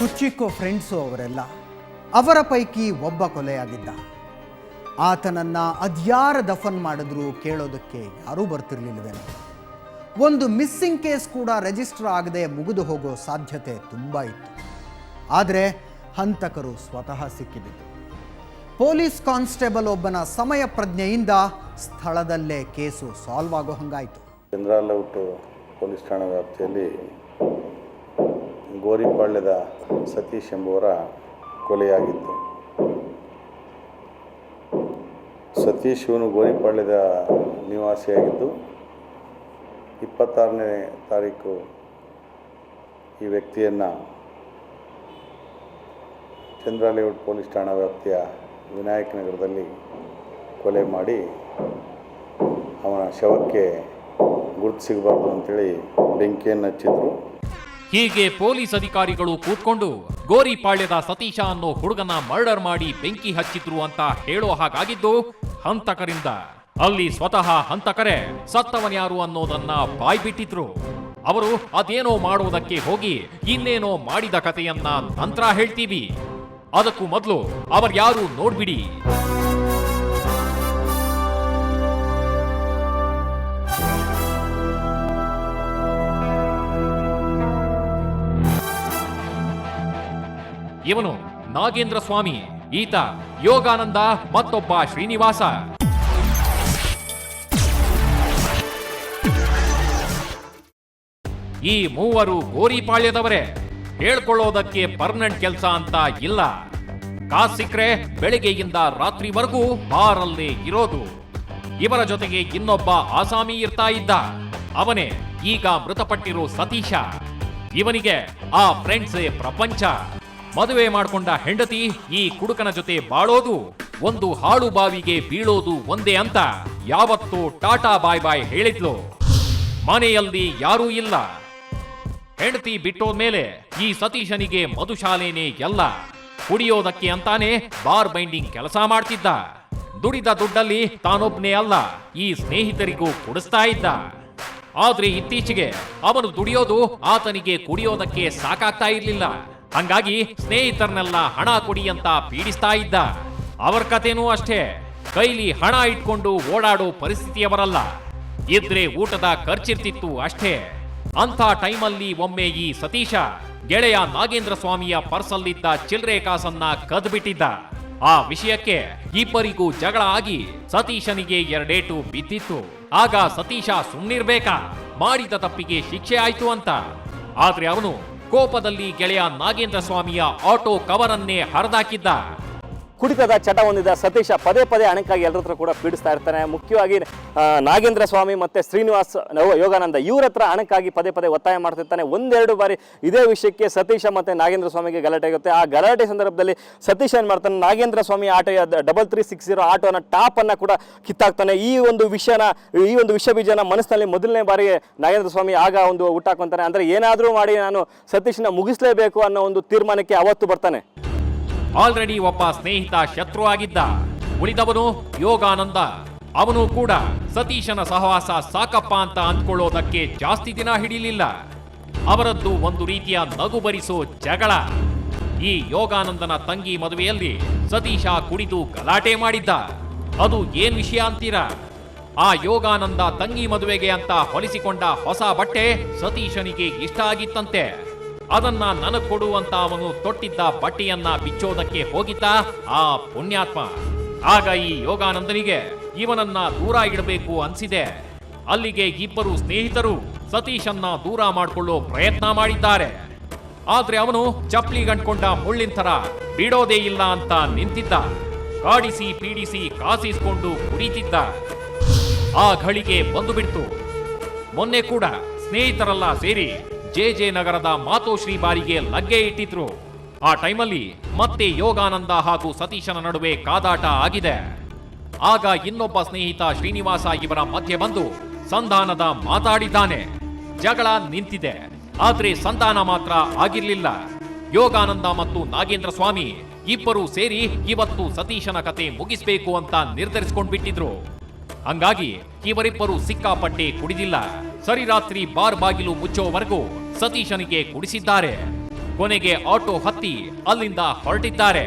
ಕುಚ್ಚಿಕ್ಕೋ friends ಅವರೆಲ್ಲ. ಅವರ ಪೈಕಿ ಒಬ್ಬ ಕೊಲೆಯಾಗಿದ್ದ. ಆತನನ್ನು ಅದ್ಯಾರ ದಫನ್ ಮಾಡಿದ್ರು ಕೇಳೋದಕ್ಕೆ ಯಾರೂ ಬರ್ತಿರ್ಲಿಲ್ವೇನೋ. ಒಂದು ಮಿಸ್ಸಿಂಗ್ ಕೇಸ್ ಕೂಡ ರಿಜಿಸ್ಟರ್ ಆಗದೆ ಮುಗಿದು ಹೋಗೋ ಸಾಧ್ಯತೆ ತುಂಬ ಇತ್ತು. ಆದರೆ ಹಂತಕರು ಸ್ವತಃ ಸಿಕ್ಕಿಬಿದ್ರು. ಪೊಲೀಸ್ ಕಾನ್ಸ್ಟೇಬಲ್ ಒಬ್ಬನ ಸಮಯ ಪ್ರಜ್ಞೆಯಿಂದ ಸ್ಥಳದಲ್ಲೇ ಕೇಸು ಸಾಲ್ವ್ ಆಗೋ ಹಂಗಾಯಿತು. ಚಂದ್ರಲೇಔಟ್ ಪೊಲೀಸ್ ಠಾಣಾ ವ್ಯಾಪ್ತಿಯಲ್ಲಿ ಗೋರಿಪಾಳ್ಯದ ಸತೀಶ್ ಎಂಬುವರ ಕೊಲೆಯಾಗಿತ್ತು. ಸತೀಶ್ ಇವನು ಗೋರಿಪಾಳ್ಯದ ನಿವಾಸಿಯಾಗಿದ್ದು 26ನೇ ತಾರೀಕು ಈ ವ್ಯಕ್ತಿಯನ್ನು ಚಂದ್ರಲೇಔಟ್ ಪೊಲೀಸ್ ಠಾಣಾ ವ್ಯಾಪ್ತಿಯ ವಿನಾಯಕ ನಗರದಲ್ಲಿ ಕೊಲೆ ಮಾಡಿ ಅವನ ಶವಕ್ಕೆ ಗುರುತು ಸಿಗಬಾರ್ದು ಅಂತೇಳಿ ಬೆಂಕಿಯನ್ನು ಹಚ್ಚಿದ್ರು. ಹೀಗೆ ಪೊಲೀಸ್ ಅಧಿಕಾರಿಗಳು ಕೂತ್ಕೊಂಡು ಗೋರಿಪಾಳ್ಯದ ಸತೀಶ ಅನ್ನೋ ಹುಡುಗನ ಮರ್ಡರ್ ಮಾಡಿ ಬೆಂಕಿ ಹಚ್ಚಿದ್ರು ಅಂತ ಹೇಳೋ ಹಾಗಾಗಿದ್ದು ಹಂತಕರಿಂದ. ಅಲ್ಲಿ ಸ್ವತಃ ಹಂತಕರೇ ಸತ್ತವನ್ಯಾರು ಅನ್ನೋದನ್ನ ಬಾಯ್ಬಿಟ್ಟಿದ್ರು. ಅವರು ಅದೇನೋ ಮಾಡೋದಕ್ಕೆ ಹೋಗಿ ಇನ್ನೇನೋ ಮಾಡಿದ ಕಥೆಯನ್ನ ನಂತರ ಹೇಳ್ತೀವಿ. ಅದಕ್ಕೂ ಮೊದಲು ಅವರ್ಯಾರು ನೋಡ್ಬಿಡಿ. ಇವನು ನಾಗೇಂದ್ರ ಸ್ವಾಮಿ, ಈತ ಯೋಗಾನಂದ, ಮತ್ತೊಬ್ಬ ಶ್ರೀನಿವಾಸ. ಈ ಮೂವರು ಗೋರಿಪಾಳ್ಯದವರೇ. ಹೇಳ್ಕೊಳ್ಳೋದಕ್ಕೆ ಪರ್ಮನೆಂಟ್ ಕೆಲಸ ಅಂತ ಇಲ್ಲ. ಕಾಸು ಸಿಕ್ರೆ ಬೆಳಿಗ್ಗೆಯಿಂದ ರಾತ್ರಿವರೆಗೂ ಬಾರಲ್ಲೇ ಇರೋದು. ಇವರ ಜೊತೆಗೆ ಇನ್ನೊಬ್ಬ ಆಸಾಮಿ ಇರ್ತಾ ಇದ್ದ. ಅವನೇ ಈಗ ಮೃತಪಟ್ಟಿರೋ ಸತೀಶ. ಇವನಿಗೆ ಆ ಫ್ರೆಂಡ್ಸೇ ಪ್ರಪಂಚ. ಮದುವೆ ಮಾಡ್ಕೊಂಡ ಹೆಂಡತಿ ಈ ಕುಡುಕನ ಜೊತೆ ಬಾಳೋದು ಒಂದು ಹಾಳು ಬಾವಿಗೆ ಬೀಳೋದು ಒಂದೇ ಅಂತ ಯಾವತ್ತೂ ಟಾಟಾ ಬಾಯ್ ಬಾಯ್ ಹೇಳಿದ್ಲು. ಮನೆಯಲ್ಲಿ ಯಾರೂ ಇಲ್ಲ. ಹೆಂಡತಿ ಬಿಟ್ಟೋದ್ಮೇಲೆ ಈ ಸತೀಶನಿಗೆ ಮಧುಶಾಲೆನೇ ಎಲ್ಲ. ಕುಡಿಯೋದಕ್ಕೆ ಅಂತಾನೆ ಬಾರ್ ಬೈಂಡಿಂಗ್ ಕೆಲಸ ಮಾಡ್ತಿದ್ದ. ದುಡಿದ ದುಡ್ಡಲ್ಲಿ ತಾನೊಬ್ನೇ ಅಲ್ಲ, ಈ ಸ್ನೇಹಿತರಿಗೂ ಕುಡಿಸ್ತಾ ಇದ್ದ. ಆದ್ರೆ ಇತ್ತೀಚೆಗೆ ಅವನು ದುಡಿಯೋದು ಆತನಿಗೆ ಕುಡಿಯೋದಕ್ಕೆ ಸಾಕಾಗ್ತಾ ಇರ್ಲಿಲ್ಲ. ಹಂಗಾಗಿ ಸ್ನೇಹಿತರನ್ನೆಲ್ಲ ಹಣ ಕೊಡಿ ಅಂತ ಪೀಡಿಸ್ತಾ ಇದ್ದ. ಅವರ ಕಥೆನೂ ಅಷ್ಟೇ. ಕೈಲಿ ಹಣ ಇಟ್ಕೊಂಡು ಓಡಾಡೋ ಪರಿಸ್ಥಿತಿಯವರಲ್ಲ. ಇದ್ರೆ ಊಟದ ಖರ್ಚಿರ್ತಿತ್ತು ಅಷ್ಟೇ. ಅಂಥ ಟೈಮಲ್ಲಿ ಒಮ್ಮೆ ಈ ಸತೀಶ ಗೆಳೆಯ ನಾಗೇಂದ್ರ ಸ್ವಾಮಿಯ ಪರ್ಸಲ್ಲಿದ್ದ ಚಿಲ್ಲರೆ ಕಾಸನ್ನ ಕದ್ಬಿಟ್ಟಿದ್ದ. ಆ ವಿಷಯಕ್ಕೆ ಇಬ್ಬರಿಗೂ ಜಗಳ ಆಗಿ ಸತೀಶನಿಗೆ 2 ಏಟು ಬಿದ್ದಿತ್ತು. ಆಗ ಸತೀಶ ಸುಮ್ನಿರ್ಬೇಕಾ, ಮಾಡಿದ ತಪ್ಪಿಗೆ ಶಿಕ್ಷೆ ಆಯ್ತು ಅಂತ. ಆದ್ರೆ ಅವನು ಕೋಪದಲ್ಲಿ ಗೆಳೆಯ ನಾಗೇಂದ್ರ ಸ್ವಾಮಿಯ ಆಟೋ ಕವರನ್ನೇ ಹರಿದಾಕಿದ್ದ. ಕುಡಿತದ ಚಟ ಹೊಂದಿದ ಸತೀಶ ಪದೇ ಪದೇ ಹಣಕ್ಕಾಗಿ ಎಲ್ಲರ ಹತ್ರ ಕೂಡ ಪೀಡಿಸ್ತಾ ಇರ್ತಾನೆ. ಮುಖ್ಯವಾಗಿ ನಾಗೇಂದ್ರ ಸ್ವಾಮಿ ಮತ್ತೆ ಶ್ರೀನಿವಾಸ್ ಯೋಗಾನಂದ ಇವ್ರ ಹತ್ರ ಹಣಕ್ಕಾಗಿ ಪದೇ ಪದೇ ಒತ್ತಾಯ ಮಾಡ್ತಿರ್ತಾನೆ. 1-2 ಬಾರಿ ಇದೇ ವಿಷಯಕ್ಕೆ ಸತೀಶ ಮತ್ತೆ ನಾಗೇಂದ್ರ ಸ್ವಾಮಿಗೆ ಗಲಾಟೆ ಆಗುತ್ತೆ. ಆ ಗಲಾಟೆ ಸಂದರ್ಭದಲ್ಲಿ ಸತೀಶ ಏನ್ ಮಾಡ್ತಾನೆ, ನಾಗೇಂದ್ರ ಸ್ವಾಮಿ ಆಟೋ 3360 ಆಟೋನ ಟಾಪ್ ಅನ್ನ ಕೂಡ ಕಿತ್ತಾಕ್ತಾನೆ. ಈ ಒಂದು ವಿಷ ಬೀಜನ ಮನಸ್ಸಿನಲ್ಲಿ ಮೊದಲನೇ ಬಾರಿಗೆ ನಾಗೇಂದ್ರ ಸ್ವಾಮಿ ಆಗ ಒಂದು ಹುಟ್ಟಾಕೊಂತಾನೆ. ಅಂದ್ರೆ ಏನಾದ್ರೂ ಮಾಡಿ ನಾನು ಸತೀಶನ ಮುಗಿಸ್ಲೇಬೇಕು ಅನ್ನೋ ಒಂದು ತೀರ್ಮಾನಕ್ಕೆ ಅವತ್ತು ಬರ್ತಾನೆ. ಆಲ್ರೆಡಿ ಒಬ್ಬ ಸ್ನೇಹಿತ ಶತ್ರು ಆಗಿದ್ದ. ಉಳಿದವನು ಯೋಗಾನಂದ. ಅವನು ಕೂಡ ಸತೀಶನ ಸಹವಾಸ ಸಾಕಪ್ಪ ಅಂತ ಅಂದ್ಕೊಳ್ಳೋದಕ್ಕೆ ಜಾಸ್ತಿ ದಿನ ಹಿಡಿಲಿಲ್ಲ. ಅವರದ್ದು ಒಂದು ರೀತಿಯ ನಗು ಬರಿಸೋ ಜಗಳ. ಈ ಯೋಗಾನಂದನ ತಂಗಿ ಮದುವೆಯಲ್ಲಿ ಸತೀಶ ಕುಡಿದು ಗಲಾಟೆ ಮಾಡಿದ್ದ. ಅದು ಏನ್ ವಿಷಯ ಅಂತೀರಾ? ಆ ಯೋಗಾನಂದ ತಂಗಿ ಮದುವೆಗೆ ಅಂತ ಹೊಲಿಸಿಕೊಂಡ ಹೊಸ ಬಟ್ಟೆ ಸತೀಶನಿಗೆ ಇಷ್ಟ ಆಗಿತ್ತಂತೆ. ಅದನ್ನ ನನಗ್ ಕೊಡುವಂತ ಅವನು ತೊಟ್ಟಿದ್ದ ಬಟ್ಟೆಯನ್ನ ಬಿಚ್ಚೋದಕ್ಕೆ ಹೋಗಿದ್ದ ಆ ಪುಣ್ಯಾತ್ಮ. ಆಗ ಈ ಯೋಗಾನಂದನಿಗೆ ಇವನನ್ನ ದೂರ ಇಡಬೇಕು ಅನ್ಸಿದೆ. ಅಲ್ಲಿಗೆ ಇಬ್ಬರು ಸ್ನೇಹಿತರು ಸತೀಶನ್ನ ದೂರ ಮಾಡಿಕೊಳ್ಳೋ ಪ್ರಯತ್ನ ಮಾಡಿದ್ದಾರೆ. ಆದ್ರೆ ಅವನು ಚಪ್ಲಿ ಗಂಟ್ಕೊಂಡ ಮುಳ್ಳಿನ ಥರ ಬಿಡೋದೇ ಇಲ್ಲ ಅಂತ ನಿಂತಿದ್ದ. ಕಾಡಿಸಿ ಪೀಡಿಸಿ ಕಾಸಿಸ್ಕೊಂಡು ಕುಡಿತಿದ್ದ. ಆ ಘಳಿಗೆ ಬಂದು ಬಿಡ್ತು. ಮೊನ್ನೆ ಕೂಡ ಸ್ನೇಹಿತರೆಲ್ಲ ಸೇರಿ ಜೆ ನಗರದ ಮಾತೋಶ್ರೀ ಬಾರಿಗೆ ಲಗ್ಗೆ ಇಟ್ಟಿದ್ರು. ಆ ಟೈಮಲ್ಲಿ ಮತ್ತೆ ಯೋಗಾನಂದ ಹಾಗೂ ಸತೀಶನ ನಡುವೆ ಕಾದಾಟ ಆಗಿದೆ. ಆಗ ಇನ್ನೊಬ್ಬ ಸ್ನೇಹಿತ ಶ್ರೀನಿವಾಸ ಇವರ ಮಧ್ಯೆ ಬಂದು ಸಂಧಾನದ ಮಾತಾಡಿದ್ದಾನೆ. ಜಗಳ ನಿಂತಿದೆ, ಆದ್ರೆ ಸಂಧಾನ ಮಾತ್ರ ಆಗಿರ್ಲಿಲ್ಲ. ಯೋಗಾನಂದ ಮತ್ತು ನಾಗೇಂದ್ರ ಸ್ವಾಮಿ ಇಬ್ಬರು ಸೇರಿ ಇವತ್ತು ಸತೀಶನ ಕತೆ ಮುಗಿಸ್ಬೇಕು ಅಂತ ನಿರ್ಧರಿಸಿಕೊಂಡ್ಬಿಟ್ಟಿದ್ರು. ಹಂಗಾಗಿ ಇವರಿಬ್ಬರು ಸಿಕ್ಕಾಪಟ್ಟೆ ಕುಡಿದಿಲ್ಲ. ಸರಿ ರಾತ್ರಿ ಬಾರ್ ಬಾಗಿಲು ಮುಚ್ಚೋವರೆಗೂ ಸತೀಶನಿಗೆ ಕುಡಿಸಿದ್ದಾರೆ. ಕೊನೆಗೆ ಆಟೋ ಹತ್ತಿ ಅಲ್ಲಿಂದ ಹೊರಟಿದ್ದಾರೆ.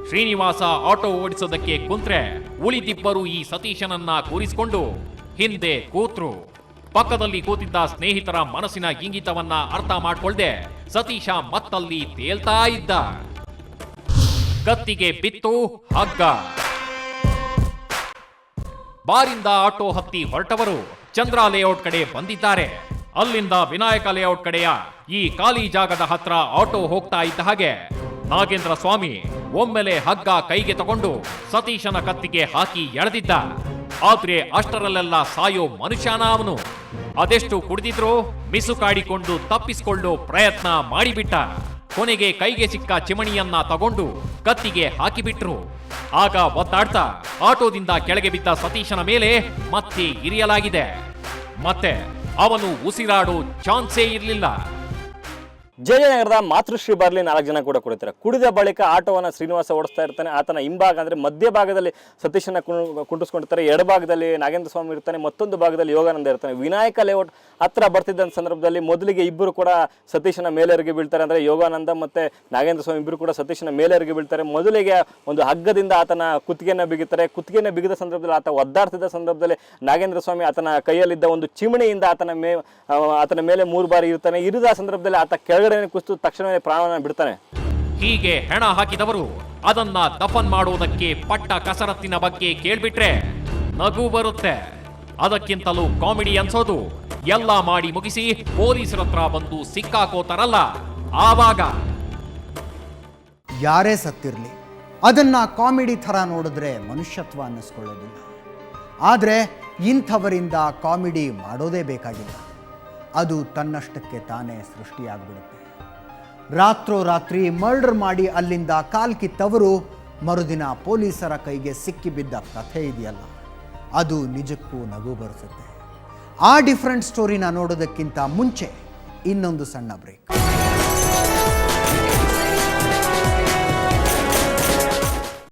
ಶ್ರೀನಿವಾಸ ಆಟೋ ಓಡಿಸೋದಕ್ಕೆ ಕುಂತ್ರೆ ಉಳಿದಿಬ್ಬರು ಈ ಸತೀಶನನ್ನ ಕೂರಿಸಿಕೊಂಡು ಹಿಂದೆ ಕೂತ್ರು. ಪಕ್ಕದಲ್ಲಿ ಕೂತಿದ್ದ ಸ್ನೇಹಿತರ ಮನಸ್ಸಿನ ಇಂಗಿತವನ್ನ ಅರ್ಥ ಮಾಡ್ಕೊಳ್ದೆ ಸತೀಶ ಮತ್ತಲ್ಲಿ ತೇಲ್ತಾ ಇದ್ದ. ಕತ್ತಿಗೆ ಬಿತ್ತು ಹಗ್ಗ. ಬಾರಿಂದ ಆಟೋ ಹತ್ತಿ ಹೊರಟವರು ಚಂದ್ರ ಲೇಔಟ್ ಕಡೆ ಬಂದಿದ್ದಾರೆ. ಅಲ್ಲಿಂದ ವಿನಾಯಕ ಲೇಔಟ್ ಕಡೆಯ ಈ ಖಾಲಿ ಜಾಗದ ಹತ್ರ ಆಟೋ ಹೋಗ್ತಾ ಇದ್ದ ಹಾಗೆ ನಾಗೇಂದ್ರ ಸ್ವಾಮಿ ಒಮ್ಮೆಲೆ ಹಗ್ಗ ಕೈಗೆ ತಗೊಂಡು ಸತೀಶನ ಕತ್ತಿಗೆ ಹಾಕಿ ಎಳೆದಿದ್ದ. ಆದ್ರೆ ಅಷ್ಟರಲ್ಲೆಲ್ಲ ಸಾಯೋ ಮನುಷ್ಯನ ಅವನು. ಅದೆಷ್ಟು ಕುಡಿದಿದ್ರು ಮಿಸುಕಾಡಿಕೊಂಡು ತಪ್ಪಿಸಿಕೊಳ್ಳೋ ಪ್ರಯತ್ನ ಮಾಡಿಬಿಟ್ಟ. ಕೊನೆಗೆ ಕೈಗೆ ಸಿಕ್ಕ ಚಿಮಣಿಯನ್ನ ತಗೊಂಡು ಕತ್ತಿಗೆ ಹಾಕಿಬಿಟ್ರು. ಆಗ ಒದ್ದಾಡ್ತಾ ಆಟೋದಿಂದ ಕೆಳಗೆ ಬಿದ್ದ ಸತೀಶನ ಮೇಲೆ ಮತ್ತೆ ಇರಿಯಲಾಗಿದೆ. ಮತ್ತೆ ಅವನು ಉಸಿರಾಡೋ ಚಾನ್ಸೇ ಇರಲಿಲ್ಲ. ಜಯನಗರದ ಮಾತೃಶ್ರೀ ಬಾರ್ಲಿ 4 ಜನ ಕೂಡ ಕುಡಿತಾರೆ. ಕುಡಿದ ಬಳಿಕ ಆಟೋವನ್ನು ಶ್ರೀನಿವಾಸ ಓಡಿಸ್ತಾ ಇರ್ತಾನೆ. ಆತನ ಹಿಂಭಾಗ ಅಂದರೆ ಮಧ್ಯಭಾಗದಲ್ಲಿ ಸತೀಶನ ಕುಂಟಿಸ್ಕೊಂಡಿರ್ತಾರೆ. ಎಡಭಾಗದಲ್ಲಿ ನಾಗೇಂದ್ರ ಸ್ವಾಮಿ ಇರ್ತಾನೆ, ಮತ್ತೊಂದು ಭಾಗದಲ್ಲಿ ಯೋಗಾನಂದ ಇರ್ತಾನೆ. ವಿನಾಯಕ ಲೇಔಟ್ ಹತ್ರ ಬರ್ತಿದ್ದ ಸಂದರ್ಭದಲ್ಲಿ ಮೊದಲಿಗೆ ಇಬ್ಬರು ಕೂಡ ಸತೀಶನ ಮೇಲೆರಿಗೆ ಬೀಳ್ತಾರೆ. ಅಂದರೆ ಯೋಗಾನಂದ ಮತ್ತು ನಾಗೇಂದ್ರ ಸ್ವಾಮಿ ಇಬ್ಬರು ಕೂಡ ಸತೀಶನ ಮೇಲೆರಿಗೆ ಬೀಳ್ತಾರೆ. ಮೊದಲಿಗೆ ಒಂದು ಹಗ್ಗದಿಂದ ಆತನ ಕುತ್ತಿಗೆಯನ್ನು ಬಿಗಿತಾರೆ. ಕುತ್ತಿಗೆಯನ್ನು ಬಿಗಿದ ಸಂದರ್ಭದಲ್ಲಿ ಆತ ಒದ್ದಾಡ್ತಿದ್ದ ಸಂದರ್ಭದಲ್ಲಿ ನಾಗೇಂದ್ರ ಸ್ವಾಮಿ ಆತನ ಕೈಯಲ್ಲಿದ್ದ ಒಂದು ಚಿಮಣಿಯಿಂದ ಆತನ ಮೇಲೆ 3 ಬಾರಿ ಇರ್ತಾನೆ. ಇರಿದ ಸಂದರ್ಭದಲ್ಲಿ ಆತ ಕೆಳಗಡೆ ಕುಸಿದು ತಕ್ಷಣವೇ ಪ್ರಾಣವನ್ನು ಬಿಡ್ತಾನೆ. ಹೀಗೆ ಹೆಣ ಹಾಕಿದವರು ಅದನ್ನ ದಫನ್ ಮಾಡುವುದಕ್ಕೆ ಪಟ್ಟ ಕಸರತ್ತಿನ ಬಗ್ಗೆ ಕೇಳ್ಬಿಟ್ರೆ ನಗು ಬರುತ್ತೆ. ಅದಕ್ಕಿಂತಲೂ ಕಾಮಿಡಿ ಅನ್ಸೋದು ಎಲ್ಲ ಮಾಡಿ ಮುಗಿಸಿ ಪೊಲೀಸರ ಹತ್ರ ಬಂದು ಸಿಕ್ಕಾಕೋತಾರಲ್ಲ ಆವಾಗ. ಯಾರೇ ಸತ್ತಿರಲಿ ಅದನ್ನ ಕಾಮಿಡಿ ಥರ ನೋಡಿದ್ರೆ ಮನುಷ್ಯತ್ವ ಅನ್ನಿಸ್ಕೊಳ್ಳೋದಿಲ್ಲ. ಆದರೆ ಇಂಥವರಿಂದ ಕಾಮಿಡಿ ಮಾಡೋದೇ ಬೇಕಾಗಿಲ್ಲ. ಅದು ತನ್ನಷ್ಟಕ್ಕೆ ತಾನೇ ಸೃಷ್ಟಿಯಾಗ್ಬಿಡುತ್ತೆ. ರಾತ್ರೋರಾತ್ರಿ ಮರ್ಡರ್ ಮಾಡಿ ಅಲ್ಲಿಂದ ಕಾಲ್ಕಿತ್ತವರು ಮರುದಿನ ಪೊಲೀಸರ ಕೈಗೆ ಸಿಕ್ಕಿಬಿದ್ದ ಕಥೆ ಇದೆಯಲ್ಲ, ಅದು ನಿಜಕ್ಕೂ ನಗು ಬರಿಸುತ್ತೆ. ಆ ಡಿಫ್ರೆಂಟ್ ಸ್ಟೋರಿನ ನೋಡೋದಕ್ಕಿಂತ ಮುಂಚೆ ಇನ್ನೊಂದು ಸಣ್ಣ ಬ್ರೇಕ್.